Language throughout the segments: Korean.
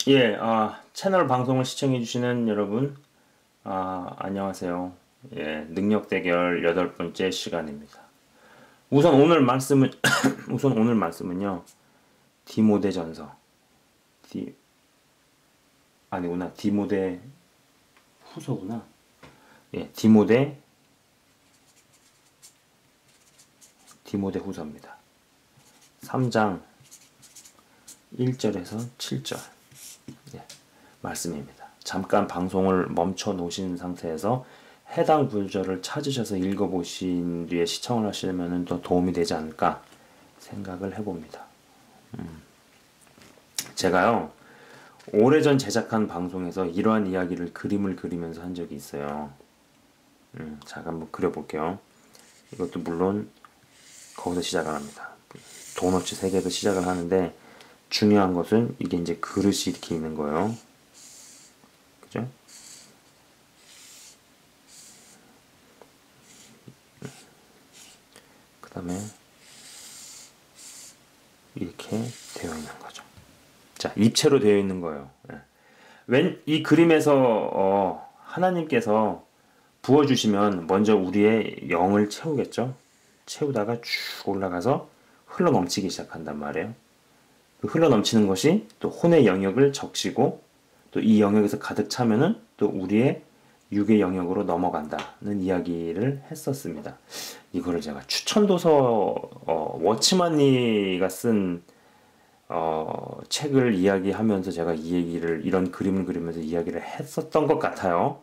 예, 채널 방송을 시청해주시는 여러분, 안녕하세요. 예, 능력 대결 8번째 시간입니다. 우선 오늘 말씀은, 우선 오늘 말씀은요, 디모데 전서, 디, 아니구나, 디모데 후서구나. 예, 디모데 후서입니다. 3장 1절에서 7절. 예, 말씀입니다. 잠깐 방송을 멈춰 놓으신 상태에서 해당 구절을 찾으셔서 읽어보신 뒤에 시청을 하시려면 더 도움이 되지 않을까 생각을 해봅니다. 제가요, 오래전 제작한 방송에서 이러한 이야기를 그림을 그리면서 한 적이 있어요. 자, 한번 그려볼게요. 이것도 물론 거기서 시작을 합니다. 도너츠 3개에서 시작을 하는데 중요한 것은 이게 이제 그릇이 이렇게 있는 거예요. 그죠? 그 다음에 이렇게 되어 있는 거죠. 자, 입체로 되어 있는 거예요. 이 그림에서 하나님께서 부어주시면 먼저 우리의 영을 채우겠죠. 채우다가 쭉 올라가서 흘러 넘치기 시작한단 말이에요. 그 흘러 넘치는 것이 또 혼의 영역을 적시고 또 이 영역에서 가득 차면은 또 우리의 육의 영역으로 넘어간다는 이야기를 했었습니다. 이거를 제가 추천도서 워치만니가 쓴 책을 이야기하면서 제가 이 얘기를 이런 그림을 그리면서 이야기를 했었던 것 같아요.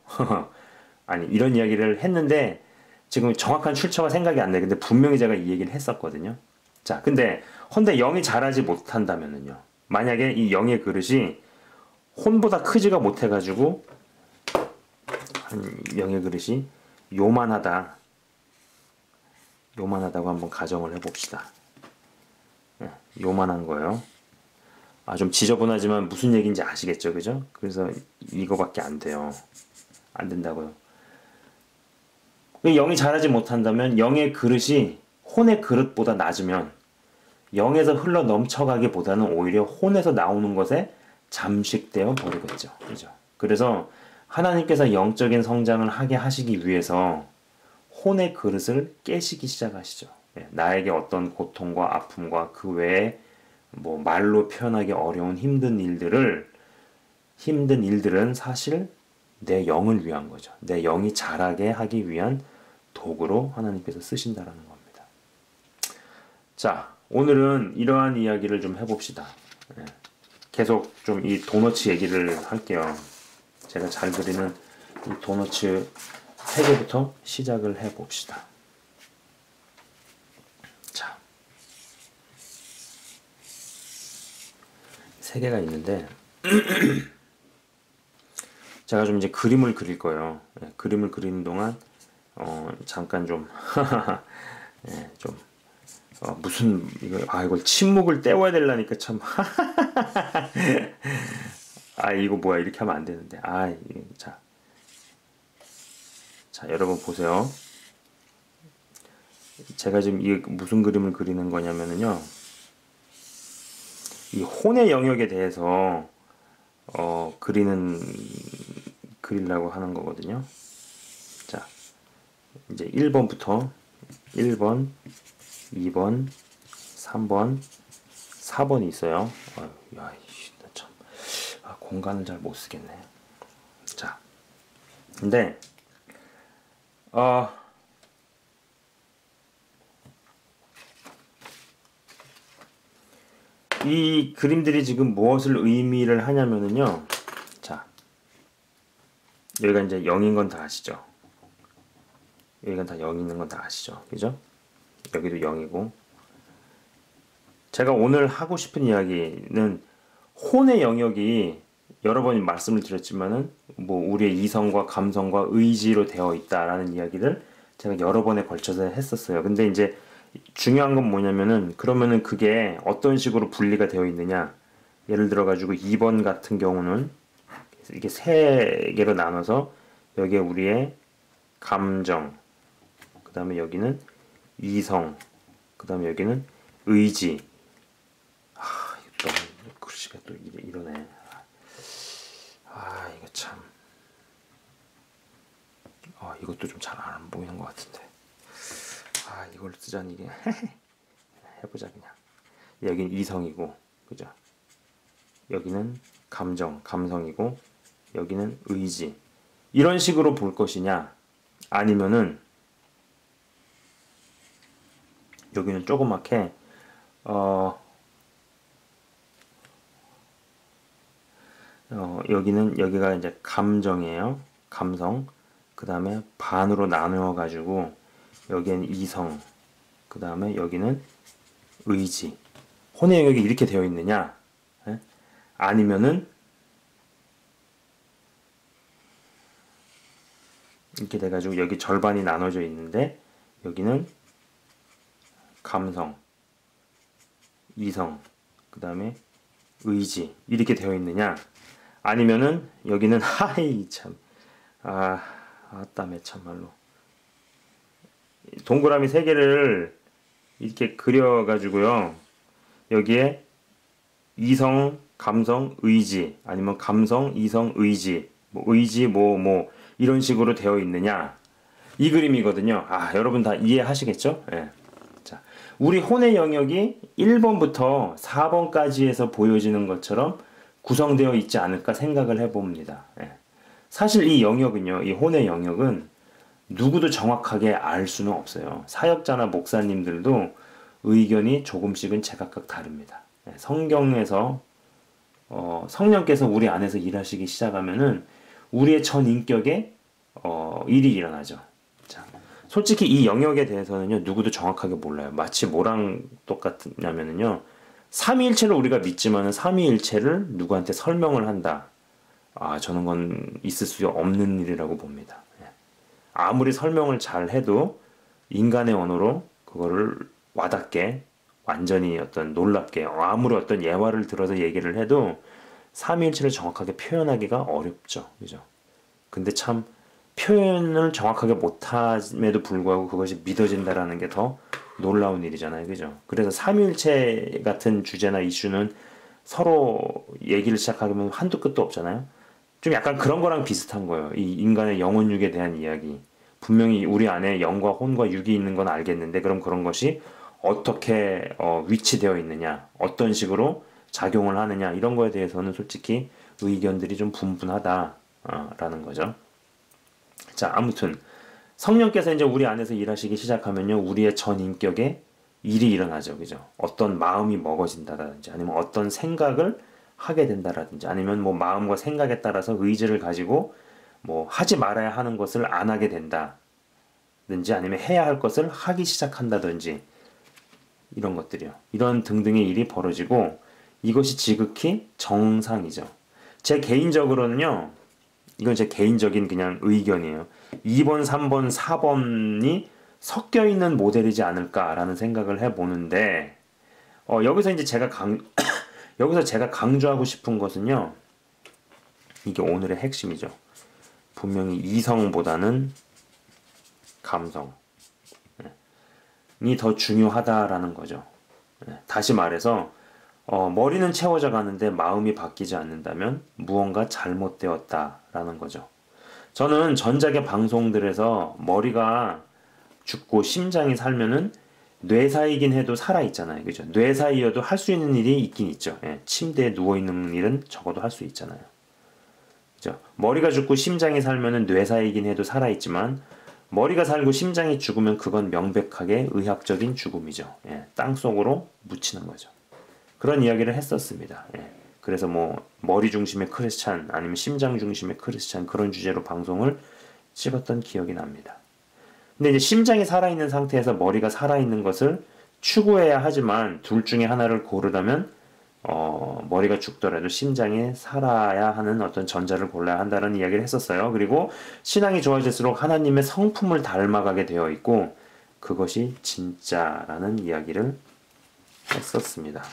아니 이런 이야기를 했는데 지금 정확한 출처가 생각이 안 나요. 근데 분명히 제가 이 얘기를 했었거든요. 자, 근데 헌데 영이 자라지 못한다면은요. 만약에 이 영의 그릇이 혼보다 크지가 못해가지고 한 영의 그릇이 요만하다, 요만하다고 한번 가정을 해봅시다. 요만한 거예요. 좀 지저분하지만 무슨 얘기인지 아시겠죠, 그죠? 그래서 이거밖에 안 돼요. 안 된다고요. 영이 자라지 못한다면 영의 그릇이 혼의 그릇보다 낮으면 영에서 흘러 넘쳐가기보다는 오히려 혼에서 나오는 것에 잠식되어 버리겠죠. 그죠? 그래서 하나님께서 영적인 성장을 하게 하시기 위해서 혼의 그릇을 깨시기 시작하시죠. 나에게 어떤 고통과 아픔과 그 외에 뭐 말로 표현하기 어려운 힘든 일들은 사실 내 영을 위한 거죠. 내 영이 자라게 하기 위한 도구로 하나님께서 쓰신다라는 겁니다. 자, 오늘은 이러한 이야기를 좀 해봅시다. 계속 좀 이 도너츠 얘기를 할게요. 제가 잘 그리는 이 도너츠 3개부터 시작을 해봅시다. 자, 3개가 있는데 제가 좀 이제 그림을 그릴 거예요. 그림을 그리는 동안 잠깐 좀 좀 무슨 이걸 침묵을 때워야 되려니까 참 이거 뭐야 이렇게 하면 안 되는데 자 여러분 보세요. 제가 지금 이 무슨 그림을 그리는 거냐면은요, 이 혼의 영역에 대해서 그리려고 하는 거거든요. 자, 이제 1번부터 1번, 2번, 3번, 4번이 있어요. 야, 나 참, 공간을 잘 못 쓰겠네. 자, 근데 이 그림들이 지금 무엇을 의미를 하냐면은요. 자, 여기가 이제 0인 건 다 아시죠? 여기가 다 0 있는 건 다 아시죠? 그죠? 여기도 0이고. 제가 오늘 하고 싶은 이야기는 혼의 영역이 여러 번 말씀을 드렸지만은 뭐 우리의 이성과 감성과 의지로 되어 있다라는 이야기를 제가 여러 번에 걸쳐서 했었어요. 근데 이제 중요한 건 뭐냐면은 그러면은 그게 어떤 식으로 분리가 되어 있느냐. 예를 들어 가지고 2번 같은 경우는 이게 3개로 나눠서 여기에 우리의 감정, 그 다음에 여기는 이성, 그 다음에 여기는 의지. 너무 글씨가 또 이러네. 이것도 좀 잘 안 보이는 것 같은데. 이걸 쓰자니 이게 해보자 그냥. 여긴 이성이고, 그죠? 여기는 감정, 감성이고, 여기는 의지. 이런 식으로 볼 것이냐, 아니면은 여기는 조그맣게 여기가 이제 감정이에요. 감성. 그 다음에 반으로 나누어 가지고 여기는 이성. 그 다음에 여기는 의지. 혼의 영역이 이렇게 되어 있느냐? 예? 아니면은 이렇게 돼가지고 여기 절반이 나눠져 있는데 여기는 감성, 이성, 그 다음에 의지 이렇게 되어 있느냐? 아니면은 여기는 하이 참, 아따매 참말로 동그라미 세 개를 이렇게 그려가지고요. 여기에 이성, 감성, 의지 아니면 감성, 이성, 의지 의지 이런 식으로 되어 있느냐 이 그림이거든요. 여러분 다 이해하시겠죠? 예. 자, 우리 혼의 영역이 1번부터 4번까지에서 보여지는 것처럼 구성되어 있지 않을까 생각을 해봅니다. 예. 사실 이 영역은요, 이 혼의 영역은 누구도 정확하게 알 수는 없어요. 사역자나 목사님들도 의견이 조금씩은 제각각 다릅니다. 예. 성경에서 성령께서 우리 안에서 일하시기 시작하면은 우리의 전 인격에 일이 일어나죠. 자, 솔직히 이 영역에 대해서는요 누구도 정확하게 몰라요. 마치 뭐랑 똑같냐면은요 삼위일체를 우리가 믿지만은 삼위일체를 누구한테 설명을 한다. 저는 건 있을 수 없는 일이라고 봅니다. 아무리 설명을 잘 해도 인간의 언어로 그거를 와닿게 완전히 어떤 놀랍게 아무리 어떤 예화를 들어서 얘기를 해도 삼위일체를 정확하게 표현하기가 어렵죠. 그죠? 근데 참 표현을 정확하게 못함에도 불구하고 그것이 믿어진다라는 게 더 놀라운 일이잖아요. 그죠? 그래서 삼위일체 같은 주제나 이슈는 서로 얘기를 시작하면 한도 끝도 없잖아요. 좀 약간 그런 거랑 비슷한 거예요. 이 인간의 영혼육에 대한 이야기. 분명히 우리 안에 영과 혼과 육이 있는 건 알겠는데 그럼 그런 것이 어떻게 위치되어 있느냐, 어떤 식으로 작용을 하느냐 이런 거에 대해서는 솔직히 의견들이 좀 분분하다라는 거죠. 자, 아무튼 성령께서 이제 우리 안에서 일하시기 시작하면요, 우리의 전 인격에 일이 일어나죠, 그죠? 어떤 마음이 먹어진다라든지, 아니면 어떤 생각을 하게 된다라든지, 아니면 뭐 마음과 생각에 따라서 의지를 가지고 뭐 하지 말아야 하는 것을 안 하게 된다든지, 아니면 해야 할 것을 하기 시작한다든지, 이런 것들이요. 이런 등등의 일이 벌어지고 이것이 지극히 정상이죠. 제 개인적으로는요, 이건 제 개인적인 그냥 의견이에요. 2번, 3번, 4번이 섞여 있는 모델이지 않을까라는 생각을 해보는데, 여기서 이제 여기서 제가 강조하고 싶은 것은요, 이게 오늘의 핵심이죠. 분명히 이성보다는 감성이 더 중요하다라는 거죠. 다시 말해서 머리는 채워져 가는데 마음이 바뀌지 않는다면 무언가 잘못되었다라는 거죠. 저는 전작의 방송들에서 머리가 죽고 심장이 살면은 뇌사이긴 해도 살아있잖아요. 그죠? 뇌사이여도 할 수 있는 일이 있긴 있죠. 침대에 누워있는 일은 적어도 할 수 있잖아요. 그죠? 머리가 죽고 심장이 살면은 뇌사이긴 해도 살아있지만 머리가 살고 심장이 죽으면 그건 명백하게 의학적인 죽음이죠. 땅속으로 묻히는 거죠. 그런 이야기를 했었습니다. 그래서 뭐 머리 중심의 크리스찬 아니면 심장 중심의 크리스찬 그런 주제로 방송을 찍었던 기억이 납니다. 근데 이제 심장이 살아있는 상태에서 머리가 살아있는 것을 추구해야 하지만 둘 중에 하나를 고르다면 머리가 죽더라도 심장이 살아야 하는 어떤 전자를 골라야 한다는 이야기를 했었어요. 그리고 신앙이 좋아질수록 하나님의 성품을 닮아가게 되어 있고 그것이 진짜라는 이야기를 했었습니다.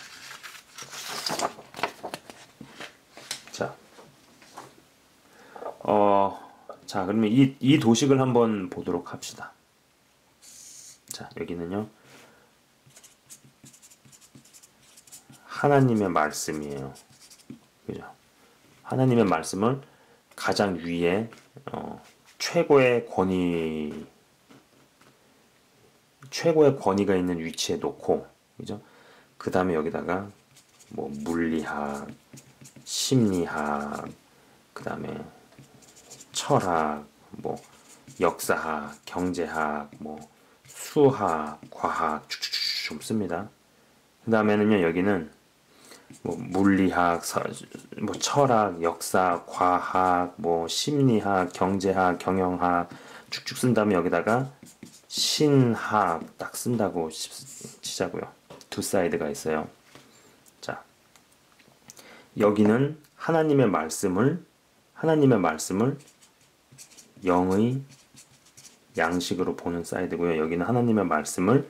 자, 그러면 이 도식을 한번 보도록 합시다. 자, 여기는요, 하나님의 말씀이에요. 그죠? 하나님의 말씀을 가장 위에 최고의 권위가 있는 위치에 놓고, 그죠? 그 다음에 여기다가 뭐 물리학, 심리학, 그 다음에 철학, 뭐 역사학, 경제학, 뭐 수학, 과학 쭉쭉쭉 좀 씁니다. 그 다음에는요, 여기는 뭐 물리학, 뭐 철학, 역사, 과학, 뭐 심리학, 경제학, 경영학 쭉쭉 쓴 다음에 여기다가 신학 딱 쓴다고 치자고요. 두 사이드가 있어요. 자, 여기는 하나님의 말씀을 영의 양식으로 보는 사이드고요. 여기는 하나님의 말씀을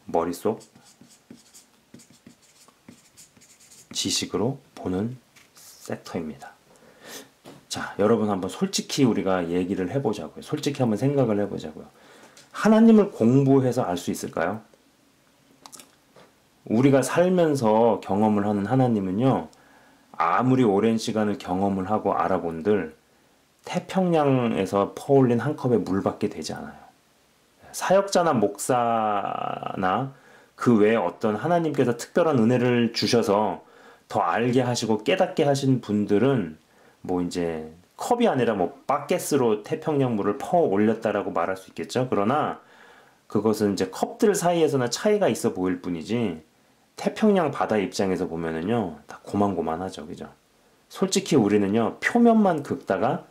머릿속 지식으로 보는 섹터입니다. 자, 여러분 한번 솔직히 우리가 얘기를 해보자고요. 솔직히 한번 생각을 해보자고요. 하나님을 공부해서 알 수 있을까요? 우리가 살면서 경험을 하는 하나님은요, 아무리 오랜 시간을 경험을 하고 알아본들 태평양에서 퍼올린 한 컵의 물밖에 되지 않아요. 사역자나 목사나 그 외에 어떤 하나님께서 특별한 은혜를 주셔서 더 알게 하시고 깨닫게 하신 분들은 뭐 이제 컵이 아니라 뭐 바켓으로 태평양 물을 퍼 올렸다라고 말할 수 있겠죠. 그러나 그것은 이제 컵들 사이에서는 차이가 있어 보일 뿐이지 태평양 바다 입장에서 보면은요 다 고만고만하죠. 그죠? 솔직히 우리는요 표면만 긁다가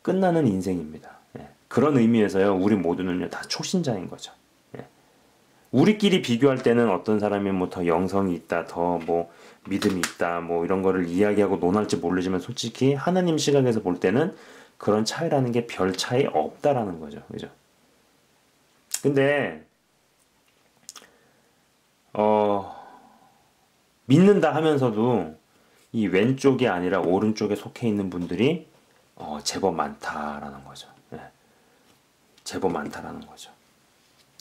끝나는 인생입니다. 예. 그런 의미에서요 우리 모두는요 다 초신자인 거죠. 예. 우리끼리 비교할 때는 어떤 사람이 뭐 더 영성이 있다, 더 뭐 믿음이 있다, 뭐 이런 거를 이야기하고 논할지 모르지만 솔직히 하나님 시각에서 볼 때는 그런 차이라는 게 별 차이 없다라는 거죠. 그죠? 근데 믿는다 하면서도 이 왼쪽이 아니라 오른쪽에 속해 있는 분들이 제법 많다라는 거죠. 예. 제법 많다라는 거죠.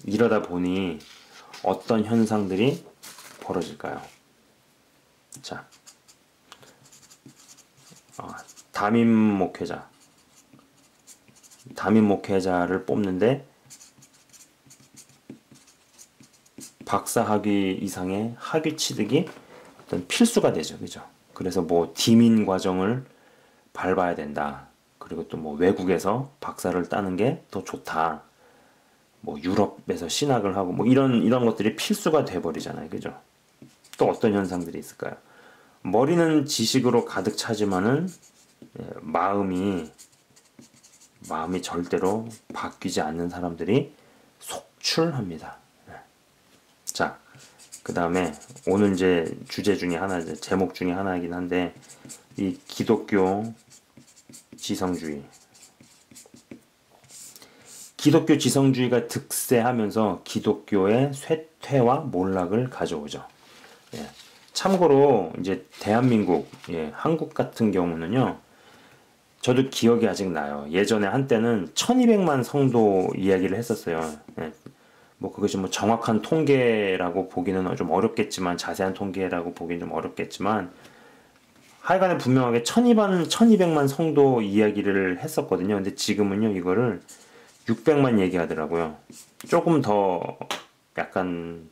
이러다 보니 어떤 현상들이 벌어질까요? 자, 담임 목회자를 뽑는데 박사 학위 이상의 학위 취득이 어떤 필수가 되죠. 그죠? 그래서 뭐 디민 과정을 밟아야 된다. 그리고 또 뭐 외국에서 박사를 따는 게 더 좋다. 뭐 유럽에서 신학을 하고 뭐 이런 것들이 필수가 돼 버리잖아요. 그죠? 또 어떤 현상들이 있을까요? 머리는 지식으로 가득 차지만은 마음이 절대로 바뀌지 않는 사람들이 속출합니다. 자, 그 다음에 오늘 이제 주제 중에 하나, 제목 중에 하나이긴 한데 이 기독교 지성주의가 득세하면서 기독교의 쇠퇴와 몰락을 가져오죠. 예. 참고로 이제 대한민국, 한국 같은 경우는요. 저도 기억이 아직 나요. 예전에 한때는 1200만 성도 이야기를 했었어요. 예. 뭐 그것이 뭐 정확한 통계라고 보기는 좀 어렵겠지만 자세한 통계라고 보기는 좀 어렵겠지만 하여간에 분명하게 1200만 성도 이야기를 했었거든요. 근데 지금은요 이거를 600만 얘기하더라고요. 조금 더 약간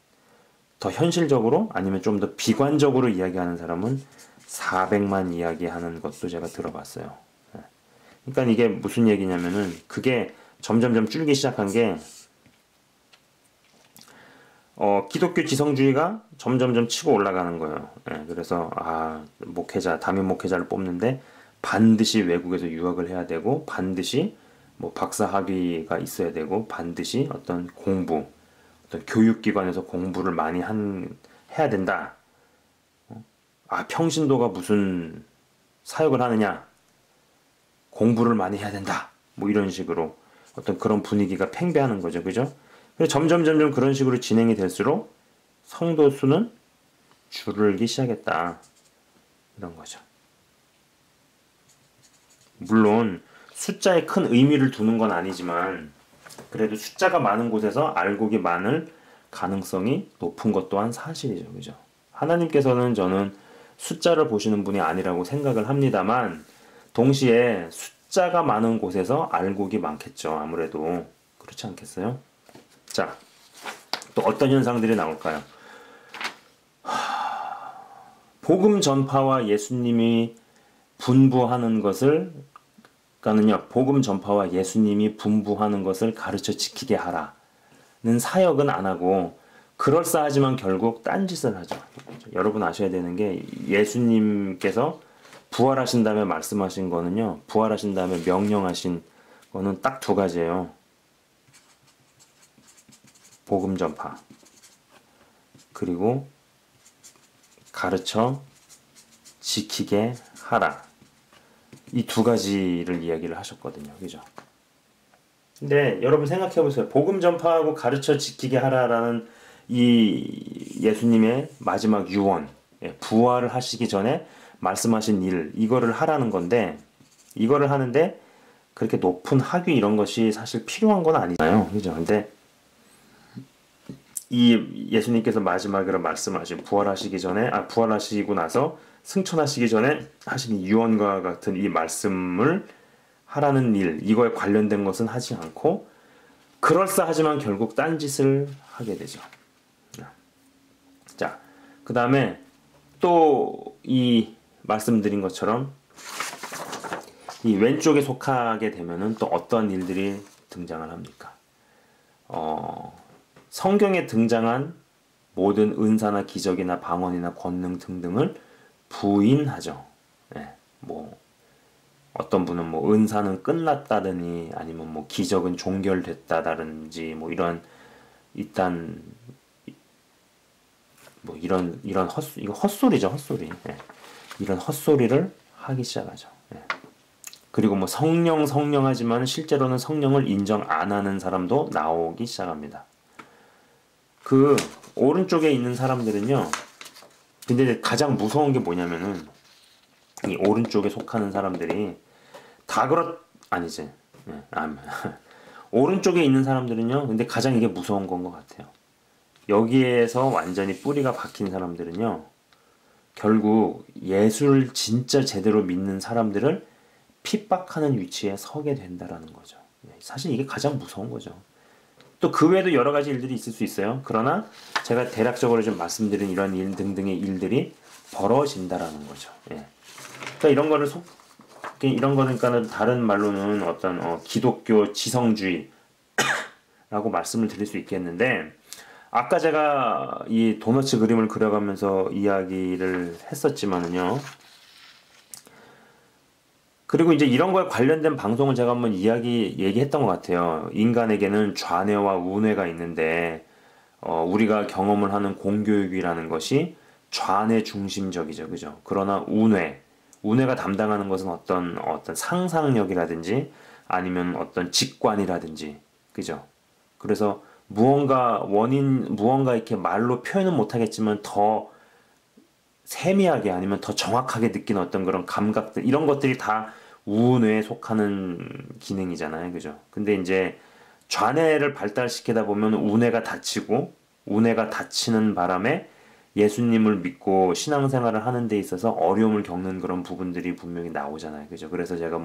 더 현실적으로 아니면 좀 더 비관적으로 이야기하는 사람은 400만 이야기하는 것도 제가 들어봤어요. 그러니까 이게 무슨 얘기냐면은 그게 점점점 줄기 시작한 게 기독교 지성주의가 점점점 치고 올라가는 거예요. 그래서 담임 목회자를 뽑는데 반드시 외국에서 유학을 해야 되고 반드시 뭐 박사 학위가 있어야 되고 반드시 어떤 교육기관에서 공부를 많이 해야 된다. 평신도가 무슨 사역을 하느냐? 공부를 많이 해야 된다. 뭐 이런 식으로 어떤 그런 분위기가 팽배하는 거죠. 그죠? 그래서 점점 그런 식으로 진행이 될수록 성도 수는 줄기 시작했다. 이런 거죠. 물론 숫자에 큰 의미를 두는 건 아니지만 그래도 숫자가 많은 곳에서 알곡이 많을 가능성이 높은 것 또한 사실이죠. 그죠? 하나님께서는 저는 숫자를 보시는 분이 아니라고 생각을 합니다만 동시에 숫자가 많은 곳에서 알곡이 많겠죠. 아무래도 그렇지 않겠어요? 자, 또 어떤 현상들이 나올까요? 복음 전파와 예수님이 분부하는 것을 그러니까는요, 복음 전파와 예수님이 분부하는 것을 가르쳐 지키게 하라는 사역은 안 하고 그럴싸하지만 결국 딴짓을 하죠. 여러분 아셔야 되는 게 예수님께서 부활하신 다음에 말씀하신 거는요, 부활하신 다음에 명령하신 거는 딱 두 가지예요. 복음 전파 그리고 가르쳐 지키게 하라. 이 두 가지를 이야기를 하셨거든요. 그죠? 근데 여러분 생각해 보세요. 복음 전파하고 가르쳐 지키게 하라라는 이 예수님의 마지막 유언, 부활을 하시기 전에 말씀하신 일, 이거를 하라는 건데, 이거를 하는데 그렇게 높은 학위 이런 것이 사실 필요한 건 아니잖아요. 그죠? 근데 이 예수님께서 마지막으로 말씀하신 부활하시고 나서 승천하시기 전에 하신 이 유언과 같은 이 말씀을 하라는 일, 이거에 관련된 것은 하지 않고 그럴싸하지만 결국 딴짓을 하게 되죠. 자, 그 다음에 또 이 말씀드린 것처럼 이 왼쪽에 속하게 되면은 또 어떤 일들이 등장을 합니까? 성경에 등장한 모든 은사나 기적이나 방언이나 권능 등등을 부인하죠. 뭐 어떤 분은 뭐 은사는 끝났다더니 아니면 뭐 기적은 종결됐다다든지 뭐 이런 일단 뭐 이런 이거 헛소리죠, 헛소리. 이런 헛소리를 하기 시작하죠. 그리고 뭐 성령하지만 실제로는 성령을 인정 안 하는 사람도 나오기 시작합니다. 그 오른쪽에 있는 사람들은요. 근데 가장 무서운 게 뭐냐면은 이 오른쪽에 속하는 사람들이 다 아니지. 오른쪽에 있는 사람들은요. 근데 가장 이게 무서운 건 것 같아요. 여기에서 완전히 뿌리가 박힌 사람들은요. 결국 예수를 진짜 제대로 믿는 사람들을 핍박하는 위치에 서게 된다라는 거죠. 사실 이게 가장 무서운 거죠. 또 그 외에도 여러 가지 일들이 있을 수 있어요. 그러나 제가 대략적으로 좀 말씀드린 이런 일 등등의 일들이 벌어진다라는 거죠. 그러니까 이런 거니까는 다른 말로는 어떤 기독교 지성주의라고 말씀을 드릴 수 있겠는데 아까 제가 이 도너츠 그림을 그려가면서 이야기를 했었지만은요. 그리고 이제 이런 거에 관련된 방송을 제가 한번 얘기했던 것 같아요. 인간에게는 좌뇌와 우뇌가 있는데, 우리가 경험을 하는 공교육이라는 것이 좌뇌 중심적이죠. 그죠? 그러나 우뇌가 담당하는 것은 어떤 상상력이라든지 아니면 어떤 직관이라든지, 그죠? 그래서 무언가 이렇게 말로 표현은 못하겠지만 더 세미하게 아니면 더 정확하게 느끼는 어떤 그런 감각들 이런 것들이 다 우뇌에 속하는 기능이잖아요. 그죠? 근데 이제 좌뇌를 발달시키다 보면 우뇌가 다치는 바람에 예수님을 믿고 신앙생활을 하는 데 있어서 어려움을 겪는 그런 부분들이 분명히 나오잖아요. 그죠? 그래서 제가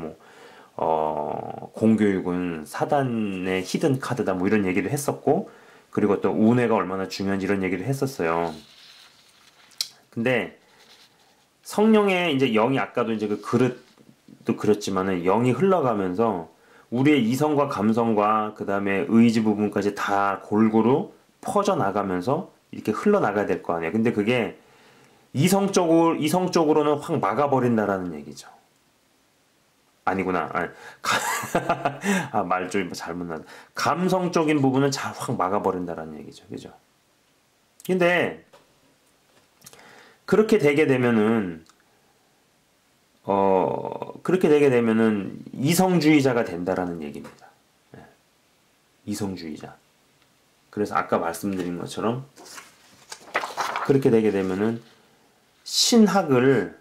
공교육은 사단의 히든 카드다 뭐 이런 얘기도 했었고 그리고 또 우뇌가 얼마나 중요한지 이런 얘기를 했었어요. 근데 성령의 이제 영이 아까도 이제 그 그릇도 그렸지만은 영이 흘러가면서 우리의 이성과 감성과 그 다음에 의지 부분까지 다 골고루 퍼져 나가면서 이렇게 흘러나가야 될 거 아니에요. 근데 그게 이성적으로는 확 막아버린다라는 얘기죠. 아니구나. 말 좀 잘못 나왔다. 감성적인 부분은 확 막아버린다라는 얘기죠. 그죠? 근데 그렇게 되게 되면은 이성주의자가 된다라는 얘기입니다. 이성주의자. 그래서 아까 말씀드린 것처럼 그렇게 되게 되면은 신학을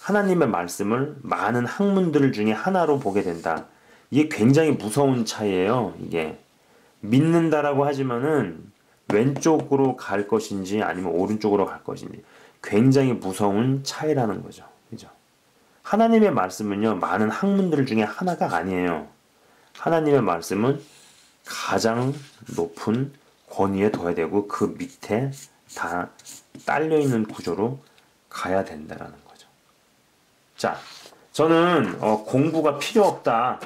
하나님의 말씀을 많은 학문들 중에 하나로 보게 된다. 이게 굉장히 무서운 차이예요. 이게 믿는다라고 하지만은 왼쪽으로 갈 것인지 아니면 오른쪽으로 갈 것인지 굉장히 무서운 차이라는 거죠. 그죠? 하나님의 말씀은요, 많은 학문들 중에 하나가 아니에요. 하나님의 말씀은 가장 높은 권위에 둬야 되고 그 밑에 다 딸려있는 구조로 가야 된다라는 거죠. 자, 저는 공부가 필요 없다는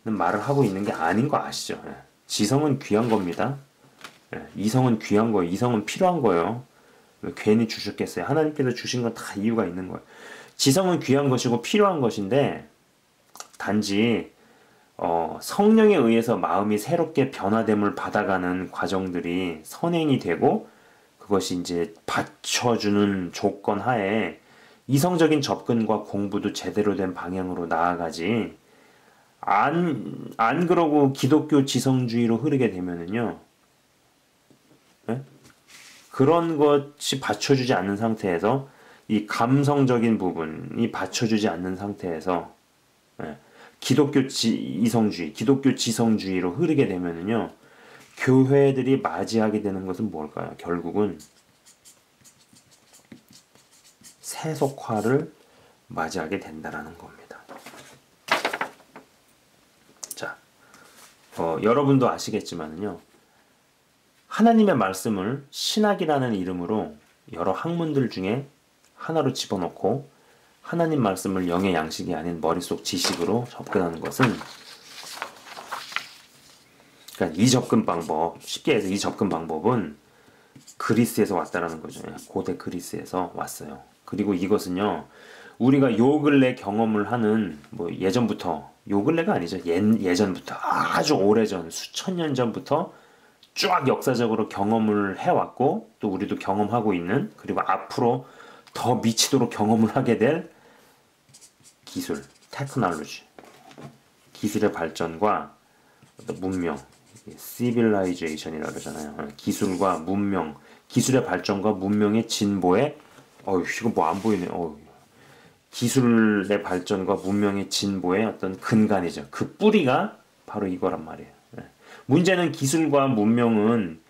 말을 하고 있는 게 아닌 거 아시죠? 예. 지성은 귀한 겁니다. 예. 이성은 귀한 거예요. 이성은 필요한 거예요. 왜 괜히 주셨겠어요? 하나님께서 주신 건 다 이유가 있는 거예요. 지성은 귀한 것이고 필요한 것인데 단지 성령에 의해서 마음이 새롭게 변화됨을 받아가는 과정들이 선행이 되고 그것이 이제 받쳐주는 조건 하에 이성적인 접근과 공부도 제대로 된 방향으로 나아가지 안 그러고 기독교 지성주의로 흐르게 되면은요, 예? 그런 것이 받쳐주지 않는 상태에서 이 감성적인 부분이 받쳐주지 않는 상태에서 예, 이성주의, 기독교 지성주의로 흐르게 되면은요, 교회들이 맞이하게 되는 것은 뭘까요? 결국은 세속화를 맞이하게 된다라는 겁니다. 자, 여러분도 아시겠지만요, 하나님의 말씀을 신학이라는 이름으로 여러 학문들 중에 하나로 집어넣고 하나님 말씀을 영의 양식이 아닌 머릿속 지식으로 접근하는 것은, 그러니까 이 접근 방법, 쉽게 해서 이 접근 방법은 그리스에서 왔다라는 거죠. 고대 그리스에서 왔어요. 그리고 이것은요, 우리가 요 근래 경험을 하는, 뭐 예전부터, 요 근래가 아니죠. 예전부터, 아주 오래전, 수천 년 전부터 쫙 역사적으로 경험을 해왔고, 또 우리도 경험하고 있는, 그리고 앞으로 더 미치도록 경험을 하게 될 기술, 테크놀로지, 기술의 발전과 어떤 문명, 시빌라이제이션이라고 그러잖아요. 기술과 문명, 기술의 발전과 문명의 진보에, 이거 뭐 안 보이네. 기술의 발전과 문명의 진보의 어떤 근간이죠. 그 뿌리가 바로 이거란 말이에요. 문제는 기술과 문명은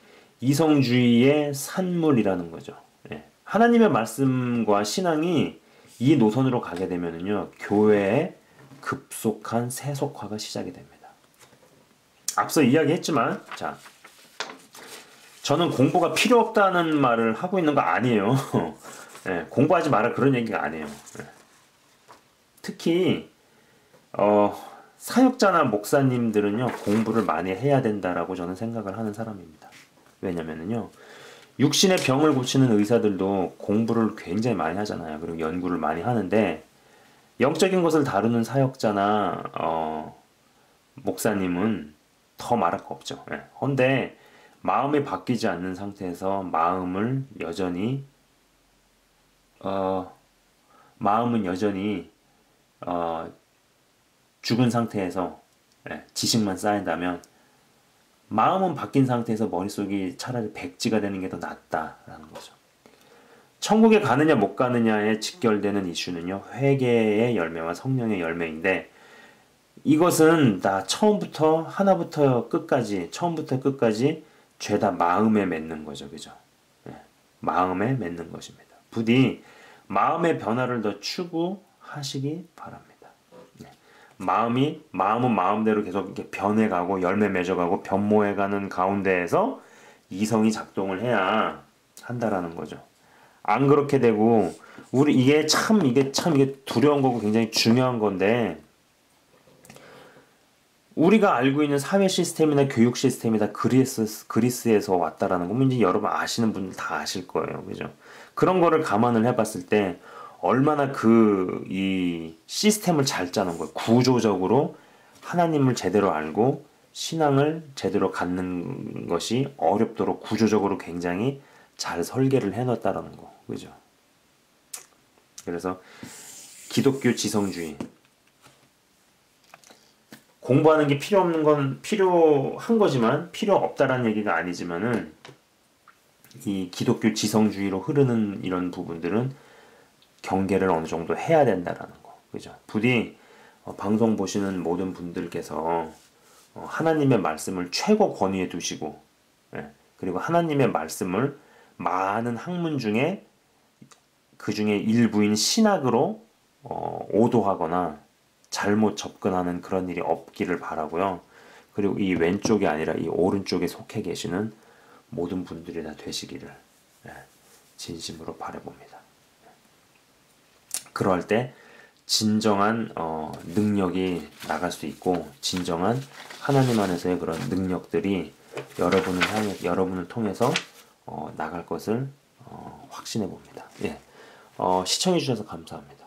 이성주의의 산물이라는 거죠. 하나님의 말씀과 신앙이 이 노선으로 가게 되면은요, 교회의 급속한 세속화가 시작이 됩니다. 앞서 이야기했지만, 자, 저는 공부가 필요 없다는 말을 하고 있는 거 아니에요. 공부하지 마라 그런 얘기가 아니에요. 특히 사역자나 목사님들은요, 공부를 많이 해야 된다라고 저는 생각을 하는 사람입니다. 왜냐면은요, 육신의 병을 고치는 의사들도 공부를 굉장히 많이 하잖아요. 그리고 연구를 많이 하는데, 영적인 것을 다루는 사역자나 목사님은 더 말할 거 없죠. 그런데 마음이 바뀌지 않는 상태에서 마음은 여전히 죽은 상태에서 지식만 쌓인다면, 마음은 바뀐 상태에서 머릿속이 차라리 백지가 되는 게 더 낫다라는 거죠. 천국에 가느냐 못 가느냐에 직결되는 이슈는요, 회개의 열매와 성령의 열매인데, 이것은 다 하나부터 끝까지 죄다 마음에 맺는 거죠. 그죠? 마음에 맺는 것입니다. 부디 마음의 변화를 더 추구하시기 바랍니다. 마음은 마음대로 계속 이렇게 변해가고 열매 맺어가고 변모해가는 가운데에서 이성이 작동을 해야 한다라는 거죠. 안 그렇게 되고, 이게 참 두려운 거고 굉장히 중요한 건데, 우리가 알고 있는 사회 시스템이나 교육 시스템이 다 그리스에서 왔다라는 거, 이제 여러분 아시는 분들 다 아실 거예요. 그죠? 그런 거를 감안을 해봤을 때, 얼마나 이 시스템을 잘 짜는 거예요. 구조적으로 하나님을 제대로 알고 신앙을 제대로 갖는 것이 어렵도록 구조적으로 굉장히 잘 설계를 해놨다라는 거. 그죠? 그래서 기독교 지성주의. 공부하는 게 필요한 거지만 필요 없다라는 얘기가 아니지만은, 이 기독교 지성주의로 흐르는 이런 부분들은 경계를 어느 정도 해야 된다라는 거. 그죠? 부디 방송 보시는 모든 분들께서 하나님의 말씀을 최고 권위에 두시고, 그리고 하나님의 말씀을 많은 학문 중에 그 중에 일부인 신학으로 오도하거나 잘못 접근하는 그런 일이 없기를 바라고요. 그리고 이 왼쪽이 아니라 이 오른쪽에 속해 계시는 모든 분들이 다 되시기를 진심으로 바라봅니다. 그럴 때 진정한 능력이 나갈 수 있고 진정한 하나님 안에서의 그런 능력들이 여러분을 통해서 나갈 것을 확신해 봅니다. 예. 시청해 주셔서 감사합니다.